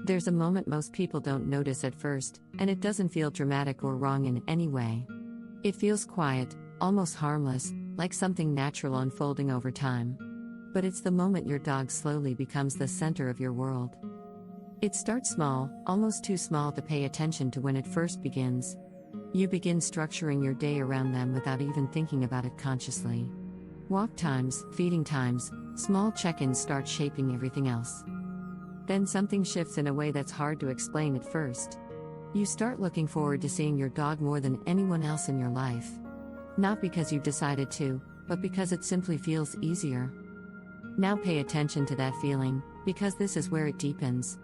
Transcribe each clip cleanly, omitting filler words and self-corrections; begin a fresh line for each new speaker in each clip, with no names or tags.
There's a moment most people don't notice at first, and it doesn't feel dramatic or wrong in any way. It feels quiet, almost harmless, like something natural unfolding over time. But it's the moment your dog slowly becomes the center of your world. It starts small, almost too small to pay attention to when it first begins. You begin structuring your day around them without even thinking about it consciously. Walk times, feeding times, small check-ins start shaping everything else. Then something shifts in a way that's hard to explain at first. You start looking forward to seeing your dog more than anyone else in your life. Not because you've decided to, but because it simply feels easier. Now pay attention to that feeling, because this is where it deepens.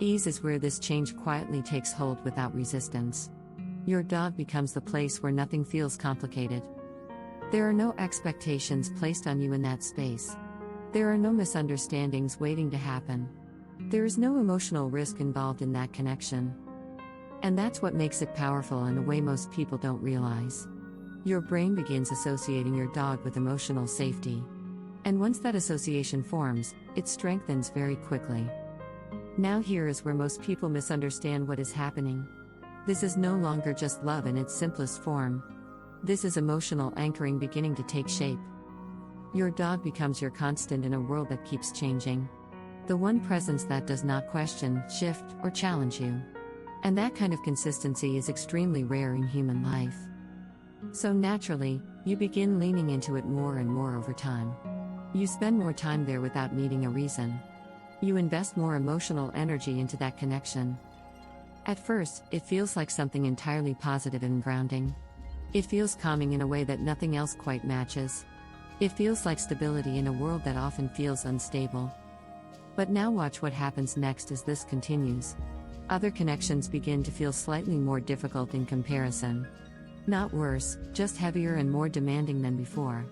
Ease is where this change quietly takes hold without resistance. Your dog becomes the place where nothing feels complicated. There are no expectations placed on you in that space. There are no misunderstandings waiting to happen. There is no emotional risk involved in that connection. And that's what makes it powerful in a way most people don't realize. Your brain begins associating your dog with emotional safety. And once that association forms, it strengthens very quickly. Now here is where most people misunderstand what is happening. This is no longer just love in its simplest form. This is emotional anchoring beginning to take shape. Your dog becomes your constant in a world that keeps changing. The one presence that does not question, shift, or challenge you. And that kind of consistency is extremely rare in human life. So naturally, you begin leaning into it more and more over time. You spend more time there without needing a reason. You invest more emotional energy into that connection. At first, it feels like something entirely positive and grounding. It feels calming in a way that nothing else quite matches. It feels like stability in a world that often feels unstable. But now watch what happens next as this continues. Other connections begin to feel slightly more difficult in comparison. Not worse, just heavier and more demanding than before.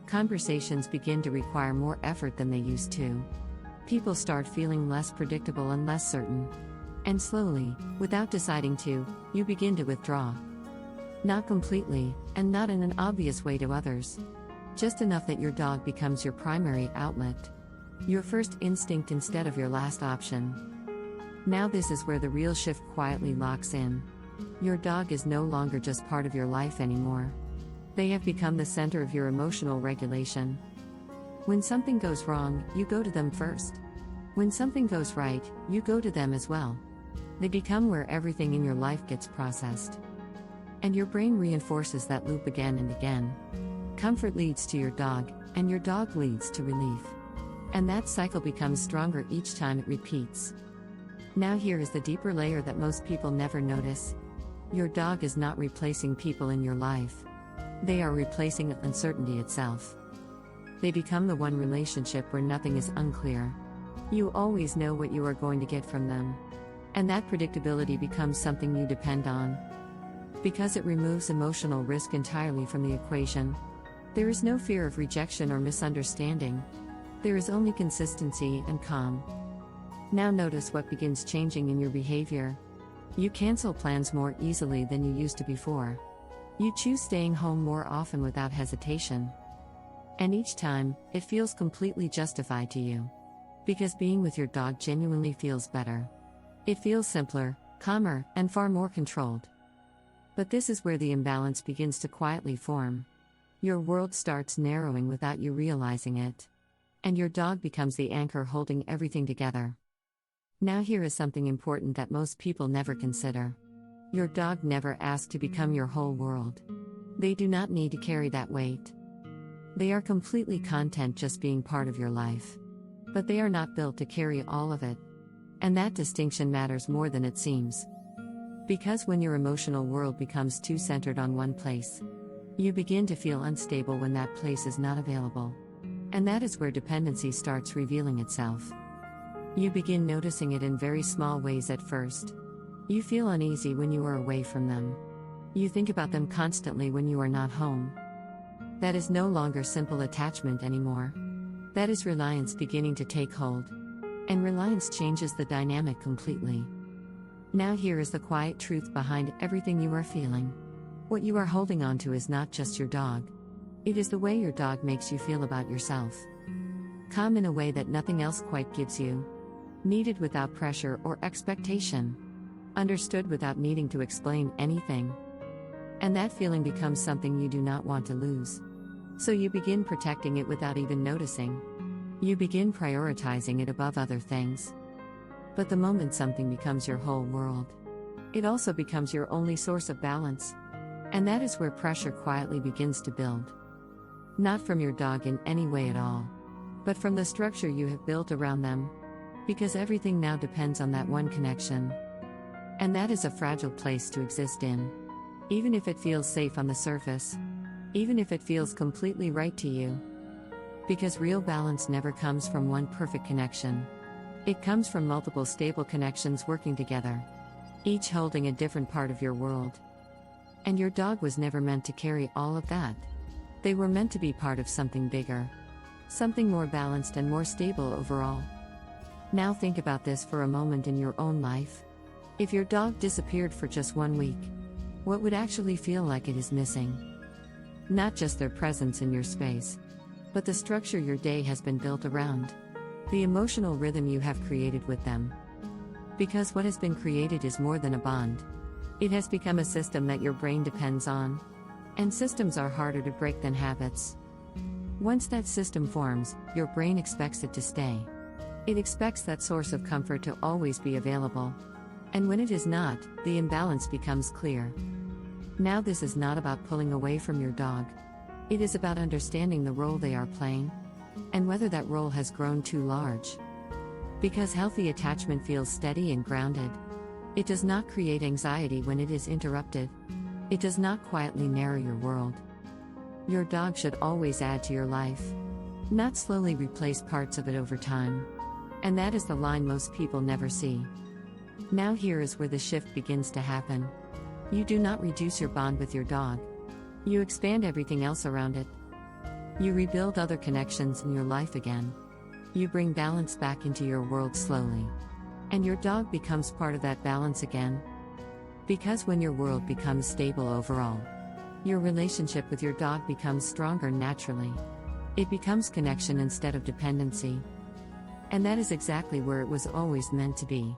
Conversations begin to require more effort than they used to. People start feeling less predictable and less certain. And slowly, without deciding to, you begin to withdraw. Not completely, and not in an obvious way to others. Just enough that your dog becomes your primary outlet. Your first instinct instead of your last option. Now this is where the real shift quietly locks in. Your dog is no longer just part of your life anymore. They have become the center of your emotional regulation. When something goes wrong, you go to them first. When something goes right, you go to them as well. They become where everything in your life gets processed. And your brain reinforces that loop again and again. Comfort leads to your dog, and your dog leads to relief. And that cycle becomes stronger each time it repeats. Now here is the deeper layer that most people never notice. Your dog is not replacing people in your life. They are replacing uncertainty itself. They become the one relationship where nothing is unclear. You always know what you are going to get from them. And that predictability becomes something you depend on. Because it removes emotional risk entirely from the equation. There is no fear of rejection or misunderstanding. There is only consistency and calm. Now notice what begins changing in your behavior. You cancel plans more easily than you used to before. You choose staying home more often without hesitation. And each time, it feels completely justified to you. Because being with your dog genuinely feels better. It feels simpler, calmer, and far more controlled. But this is where the imbalance begins to quietly form. Your world starts narrowing without you realizing it. And your dog becomes the anchor holding everything together. Now here is something important that most people never consider. Your dog never asked to become your whole world. They do not need to carry that weight. They are completely content just being part of your life. But they are not built to carry all of it. And that distinction matters more than it seems. Because when your emotional world becomes too centered on one place, you begin to feel unstable when that place is not available. And that is where dependency starts revealing itself. You begin noticing it in very small ways at first. You feel uneasy when you are away from them. You think about them constantly when you are not home. That is no longer simple attachment anymore. That is reliance beginning to take hold. And reliance changes the dynamic completely. Now here is the quiet truth behind everything you are feeling. What you are holding on to is not just your dog. It is the way your dog makes you feel about yourself. Calm in a way that nothing else quite gives you. needed without pressure or expectation, understood without needing to explain anything. And that feeling becomes something you do not want to lose. So you begin protecting it without even noticing. You begin prioritizing it above other things. But the moment something becomes your whole world, it also becomes your only source of balance. And that is where pressure quietly begins to build. Not from your dog in any way at all, but from the structure you have built around them. Because everything now depends on that one connection. And that is a fragile place to exist in. Even if it feels safe on the surface. Even if it feels completely right to you. Because real balance never comes from one perfect connection. It comes from multiple stable connections working together, each holding a different part of your world. And your dog was never meant to carry all of that. They were meant to be part of something bigger. Something more balanced and more stable overall. Now think about this for a moment in your own life. If your dog disappeared for just 1 week, what would actually feel like it is missing? Not just their presence in your space, but the structure your day has been built around. The emotional rhythm you have created with them. Because what has been created is more than a bond. It has become a system that your brain depends on. And systems are harder to break than habits. Once that system forms, your brain expects it to stay. It expects that source of comfort to always be available. And when it is not, the imbalance becomes clear. Now this is not about pulling away from your dog. It is about understanding the role they are playing, and whether that role has grown too large. Because healthy attachment feels steady and grounded. It does not create anxiety when it is interrupted. It does not quietly narrow your world. Your dog should always add to your life, not slowly replace parts of it over time. And that is the line most people never see. Now here is where the shift begins to happen. You do not reduce your bond with your dog. You expand everything else around it. You rebuild other connections in your life again. You bring balance back into your world slowly. And your dog becomes part of that balance again. Because when your world becomes stable overall, your relationship with your dog becomes stronger naturally. It becomes connection instead of dependency. And that is exactly where it was always meant to be.